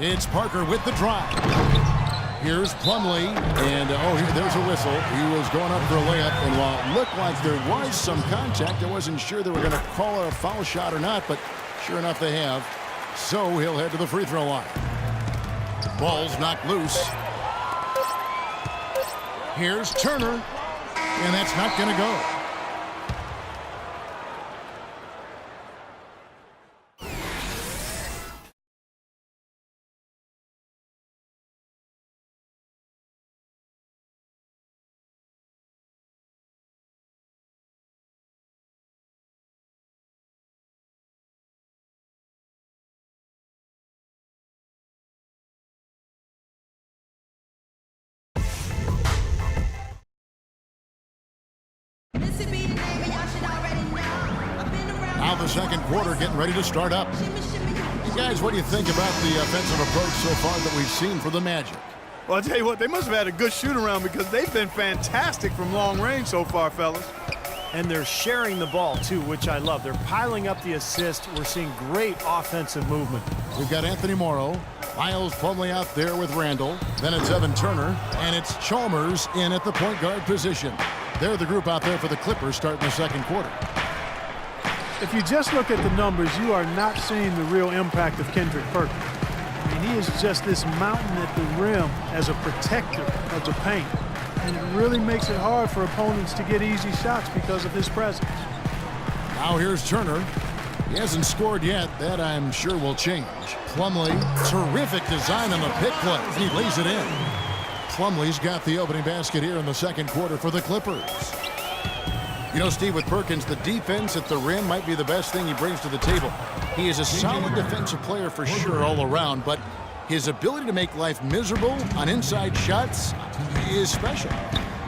It's Parker with the drive. Here's Plumlee, and there's a whistle. He was going up for a layup, and while it looked like there was some contact, I wasn't sure they were going to call it a foul shot or not, but sure enough they have. So he'll head to the free throw line. Ball's knocked loose. Here's Turner, and that's not going to go. Now the second quarter getting ready to start up. You guys, what do you think about the offensive approach so far that we've seen for the Magic? Well, I'll tell you what, they must have had a good shoot-around because they've been fantastic from long range so far, fellas. And they're sharing the ball, too, which I love. They're piling up the assist. We're seeing great offensive movement. We've got Anthony Morrow, Miles Plumlee out there with Randall. Then it's Evan Turner, and it's Chalmers in at the point guard position. They're the group out there for the Clippers starting the second quarter. If you just look at the numbers, you are not seeing the real impact of Kendrick Perkins. I mean, he is just this mountain at the rim as a protector of the paint. And it really makes it hard for opponents to get easy shots because of his presence. Now here's Turner. He hasn't scored yet. That, I'm sure, will change. Plumlee, terrific design on the pick play. He lays it in. Plumlee's got the opening basket here in the second quarter for the Clippers. You know, Steve, with Perkins, the defense at the rim might be the best thing he brings to the table. He is a solid defensive player for sure all around, but his ability to make life miserable on inside shots is special.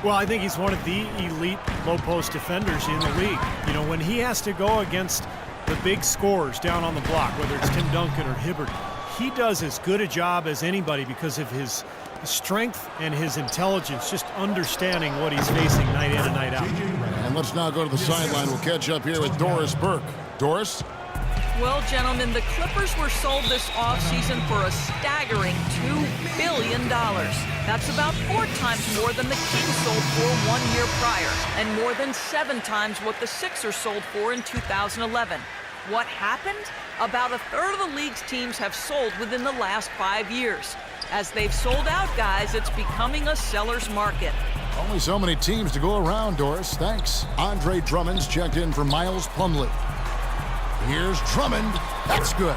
Well, I think he's one of the elite low-post defenders in the league. You know, when he has to go against the big scorers down on the block, whether it's Tim Duncan or Hibbert, he does as good a job as anybody because of his strength and his intelligence, just understanding what he's facing night in and night out. And let's now go to the sideline. We'll catch up here with Doris Burke. Doris? Well, gentlemen, the Clippers were sold this offseason for a staggering $2 billion. That's about 4 times more than the Kings sold for 1 year prior, and more than 7 times what the Sixers sold for in 2011. What happened? About a third of the league's teams have sold within the last 5 years. As they've sold out, guys, it's becoming a seller's market. Only so many teams to go around, Doris. Thanks. Andre Drummond's checked in for Miles Plumlee. Here's Drummond. That's good.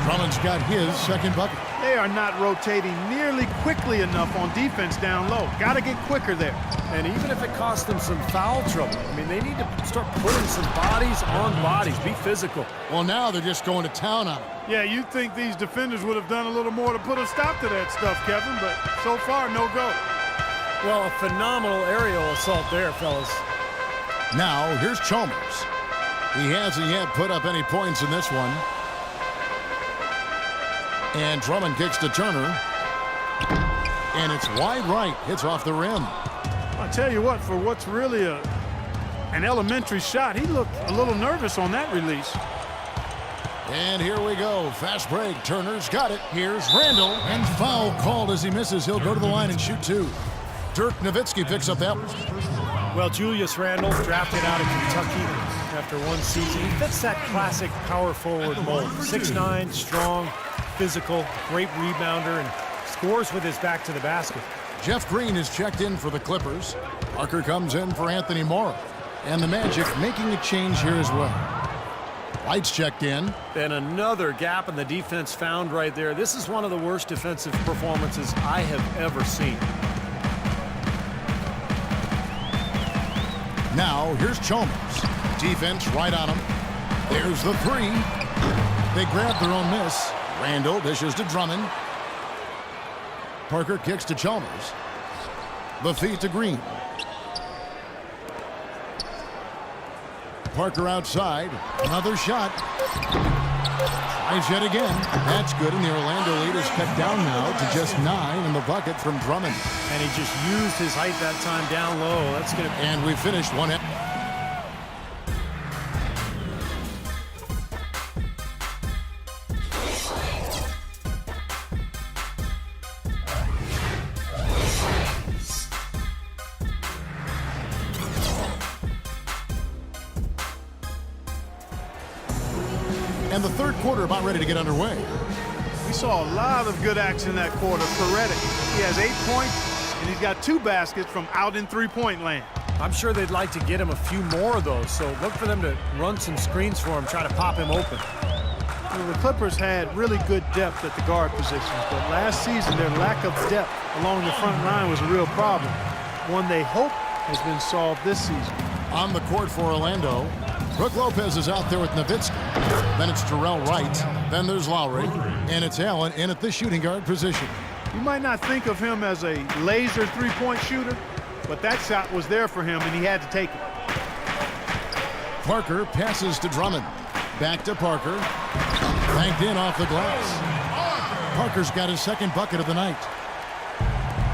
Drummond's got his second bucket. They are not rotating nearly quickly enough on defense down low. Got to get quicker there. And even if it costs them some foul trouble, I mean, they need to start putting some bodies on bodies. Be physical. Well, now they're just going to town on him. Yeah, you'd think these defenders would have done a little more to put a stop to that stuff, Kevin, but so far, no go. Well, a phenomenal aerial assault there, fellas. Now, here's Chalmers. He hasn't yet put up any points in this one. And Drummond kicks to Turner. And it's wide right. Hits off the rim. I'll tell you what, for what's really an elementary shot, he looked a little nervous on that release. And here we go. Fast break. Turner's got it. Here's Randall. And foul called as he misses. He'll go to the line and shoot 2. Dirk Nowitzki picks up that one. Well, Julius Randle, drafted out of Kentucky after 1 season. He fits that classic power forward mold. 6'9", strong, physical, great rebounder, and scores with his back to the basket. Jeff Green is checked in for the Clippers. Parker comes in for Anthony Morrow. And the Magic making a change here as well. White's checked in. And another gap in the defense found right there. This is one of the worst defensive performances I have ever seen. Now, here's Chalmers. Defense right on him. There's the 3. They grab their own miss. Randall dishes to Drummond. Parker kicks to Chalmers. The feed to Green. Parker outside. Another shot. Tries yet again. That's good, and the Orlando lead is cut down now to just 9 in the bucket from Drummond. And he just used his height that time down low. That's going to. And we finished one. And the third quarter about ready to get underway. We saw a lot of good action that quarter for Redick. He has 8 points, and he's got 2 baskets from out in three-point land. I'm sure they'd like to get him a few more of those, so look for them to run some screens for him, try to pop him open. Well, the Clippers had really good depth at the guard positions, but last season their lack of depth along the front line was a real problem. One they hope has been solved this season. On the court for Orlando, Brook Lopez is out there with Nowitzki. Then it's Terrell Wright. Then there's Lowry. And it's Allen in at the shooting guard position. You might not think of him as a laser three-point shooter, but that shot was there for him, and he had to take it. Parker passes to Drummond. Back to Parker. Banked in off the glass. Parker's got his second bucket of the night.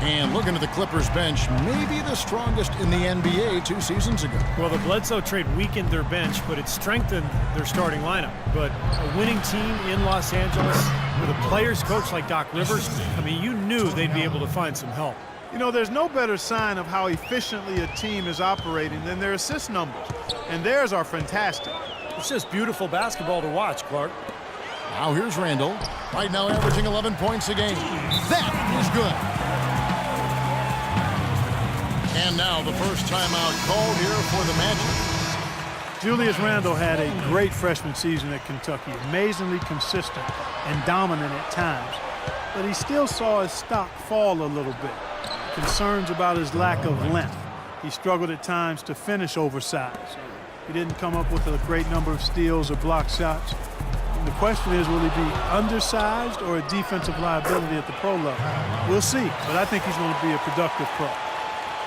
And looking at the Clippers bench, maybe the strongest in the NBA 2 seasons ago. Well, the Bledsoe trade weakened their bench, but it strengthened their starting lineup. But a winning team in Los Angeles with a players coach like Doc Rivers, I mean, you knew they'd be able to find some help. You know, there's no better sign of how efficiently a team is operating than their assist numbers. And theirs are fantastic. It's just beautiful basketball to watch, Clark. Now here's Randall. Right now averaging 11 points a game. That is good. And now the first timeout called here for the Magic. Julius Randle had a great freshman season at Kentucky, amazingly consistent and dominant at times. But he still saw his stock fall a little bit. Concerns about his lack of length. He struggled at times to finish oversized. He didn't come up with a great number of steals or block shots. And the question is, will he be undersized or a defensive liability at the pro level? We'll see, but I think he's going to be a productive pro.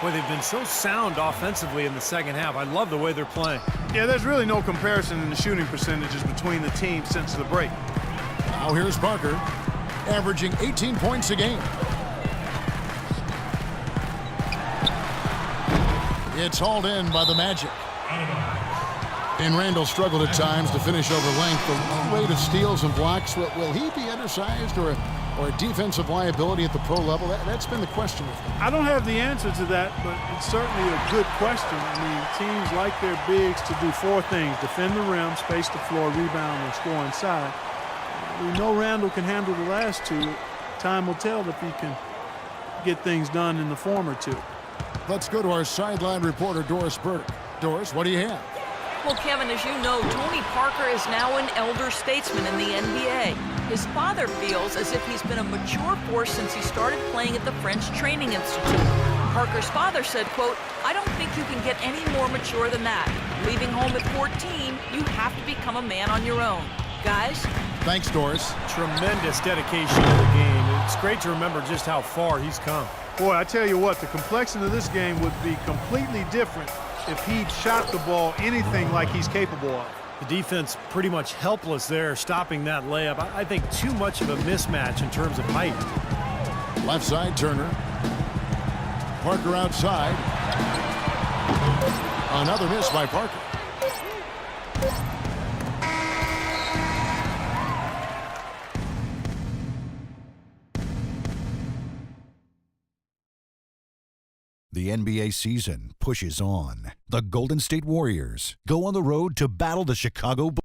Boy, they've been so sound offensively in the second half. I love the way they're playing. Yeah, there's really no comparison in the shooting percentages between the teams since the break. Now here's Parker, averaging 18 points a game. It's hauled in by the Magic. And Randall struggled at times to finish over length. The low rate of steals and blocks, will he be undersized or a defensive liability at the pro level? That's been the question with him. I don't have the answer to that, but it's certainly a good question. I mean, teams like their bigs to do 4 things: defend the rim, space the floor, rebound, and score inside. We know Randall can handle the last 2. Time will tell if he can get things done in the former 2. Let's go to our sideline reporter, Doris Burke. Doris, what do you have? Well, Kevin, as you know, Tony Parker is now an elder statesman in the NBA. His father feels as if he's been a mature force since he started playing at the French Training Institute. Parker's father said, quote, "I don't think you can get any more mature than that. Leaving home at 14, you have to become a man on your own." Guys? Thanks, Doris. Tremendous dedication to the game. It's great to remember just how far he's come. Boy, I tell you what, the complexion of this game would be completely different if he'd shot the ball anything like he's capable of. The defense pretty much helpless there, stopping that layup. I think too much of a mismatch in terms of height. Left side, Turner. Parker outside. Another miss by Parker. The NBA season pushes on. The Golden State Warriors go on the road to battle the Chicago Bulls.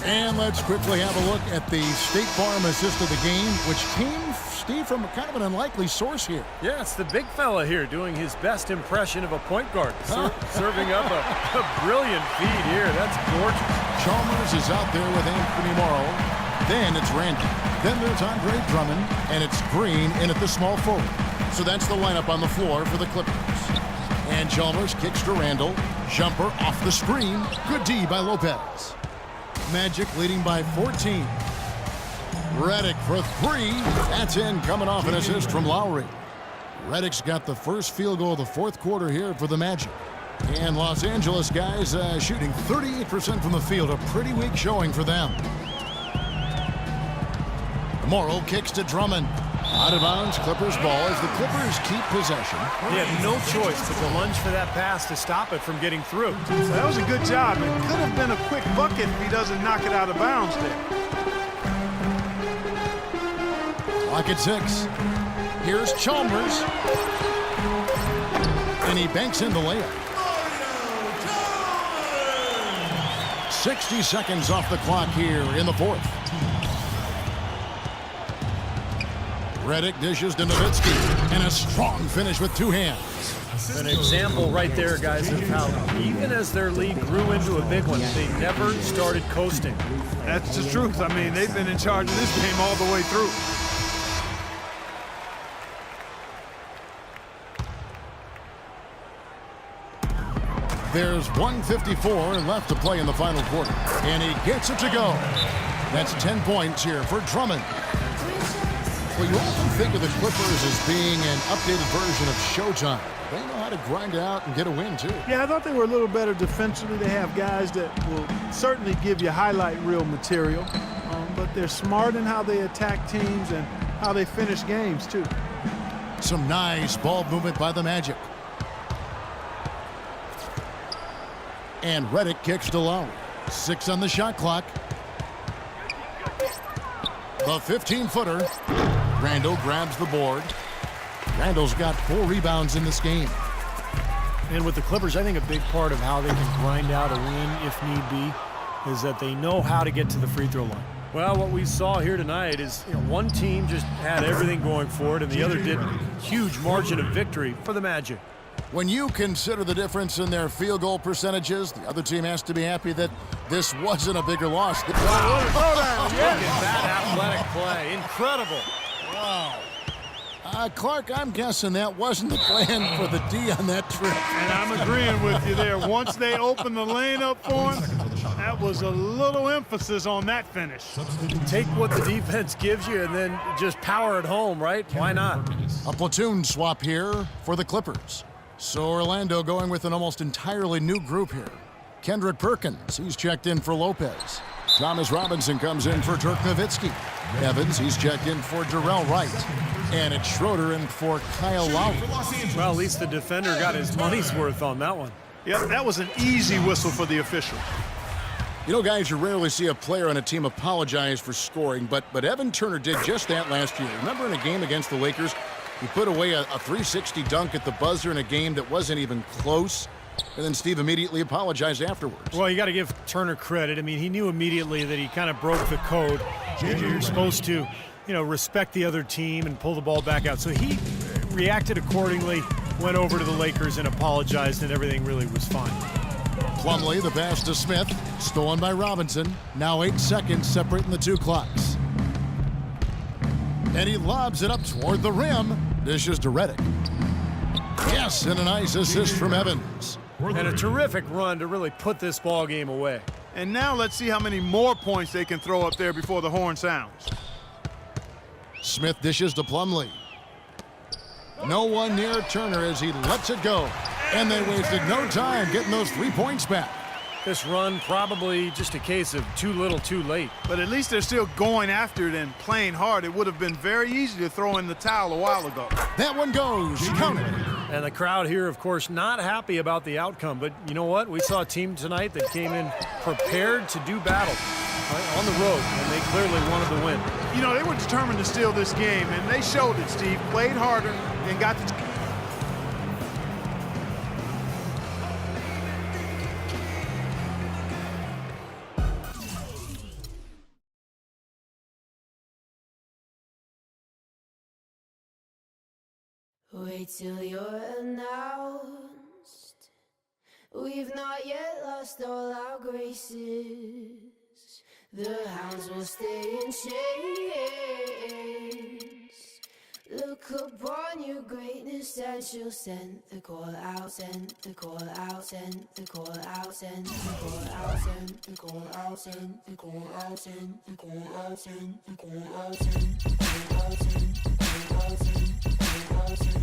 And let's quickly have a look at the State Farm assist of the game, which came, Steve, from kind of an unlikely source here. Yeah, it's the big fella here doing his best impression of a point guard, serving up a brilliant feed here. That's gorgeous. Chalmers is out there with Anthony Morrow. Then it's Randall. Then there's Andre Drummond, and it's Green in at the small forward. So that's the lineup on the floor for the Clippers. And Chalmers kicks to Randall. Jumper off the screen. Good D by Lopez. Magic leading by 14. Redick for 3. That's in, coming off an assist from Lowry. Redick's got the first field goal of the fourth quarter here for the Magic. And Los Angeles guys shooting 38% from the field. A pretty weak showing for them. Morrow kicks to Drummond. Out of bounds, Clippers ball as the Clippers keep possession. He had no choice but to lunge for that pass to stop it from getting through. So that was a good job. It could have been a quick bucket if he doesn't knock it out of bounds there. Clock at 6. Here's Chalmers. and he banks in the layup. 60 seconds off the clock here in the fourth. Redick dishes to Nowitzki, and a strong finish with two hands. An example right there, guys, of how even as their lead grew into a big one, they never started coasting. That's the truth. I mean, they've been in charge of this game all the way through. There's 1:54 left to play in the final quarter, and he gets it to go. That's 10 points here for Drummond. Well, you often think of the Clippers as being an updated version of Showtime. They know how to grind out and get a win, too. Yeah, I thought they were a little better defensively. They have guys that will certainly give you highlight reel material, but they're smart in how they attack teams and how they finish games, too. Some nice ball movement by the Magic. And Redick kicks to Lowry. 6 on the shot clock. The 15-footer. Randall grabs the board. Randall's got 4 rebounds in this game. And with the Clippers, I think a big part of how they can grind out a win if need be is that they know how to get to the free throw line. Well, what we saw here tonight is one team just had everything going for it, and the other did. Huge margin of victory for the Magic. When you consider the difference in their field goal percentages, the other team has to be happy that this wasn't a bigger loss. Look at that athletic play. Incredible. Wow. Clark, I'm guessing that wasn't the plan for the D on that trip. And I'm agreeing with you there. Once they opened the lane up for him, that was a little emphasis on that finish. Take what the defense gives you and then just power it home, right? Why not? A platoon swap here for the Clippers. So Orlando going with an almost entirely new group here. Kendrick Perkins, he's checked in for Lopez. Thomas Robinson comes in for Dirk Nowitzki. Evans, he's checked in for Darrell Wright. And it's Schroeder in for Kyle Lowry. Well, at least the defender got his money's worth on that one. Yeah, that was an easy whistle for the official. You know, guys, you rarely see a player on a team apologize for scoring, but Evan Turner did just that last year. Remember in a game against the Lakers, he put away a 360 dunk at the buzzer in a game that wasn't even close, and then Steve immediately apologized afterwards. Well, you got to give Turner credit. I mean, he knew immediately that he kind of broke the code. You're supposed to, respect the other team and pull the ball back out. So he reacted accordingly, went over to the Lakers and apologized, and everything really was fine. Plumlee, the pass to Smith, stolen by Robinson. Now 8 seconds separating the two clocks. And he lobs it up toward the rim. Dishes to Redick. Yes, and a nice assist from Evans. And a terrific run to really put this ball game away. And now let's see how many more points they can throw up there before the horn sounds. Smith dishes to Plumlee. No one near Turner as he lets it go. And they wasted no time getting those 3 points back. This run probably just a case of too little too late. But at least they're still going after it and playing hard. It would have been very easy to throw in the towel a while ago. That one goes. Counted. And the crowd here, of course, not happy about the outcome. But you know what? We saw a team tonight that came in prepared to do battle on the road, and they clearly wanted to win. You know, they were determined to steal this game, and they showed it, Steve. Played harder and got the... Wait till you're announced. We've not yet lost all our graces. The hounds will stay in chains. Look upon your greatness and she'll send the call out, send the call out, send the call out, send the call out, send the call out, send the call out, send the call out, send the call out, send the call out, send the call out, send the call out, send.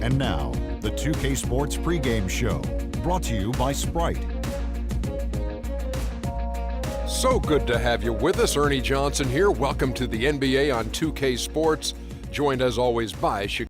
And now, the 2K Sports pregame show, brought to you by Sprite. So good to have you with us. Ernie Johnson here. Welcome to the NBA on 2K Sports, joined as always by Chicago.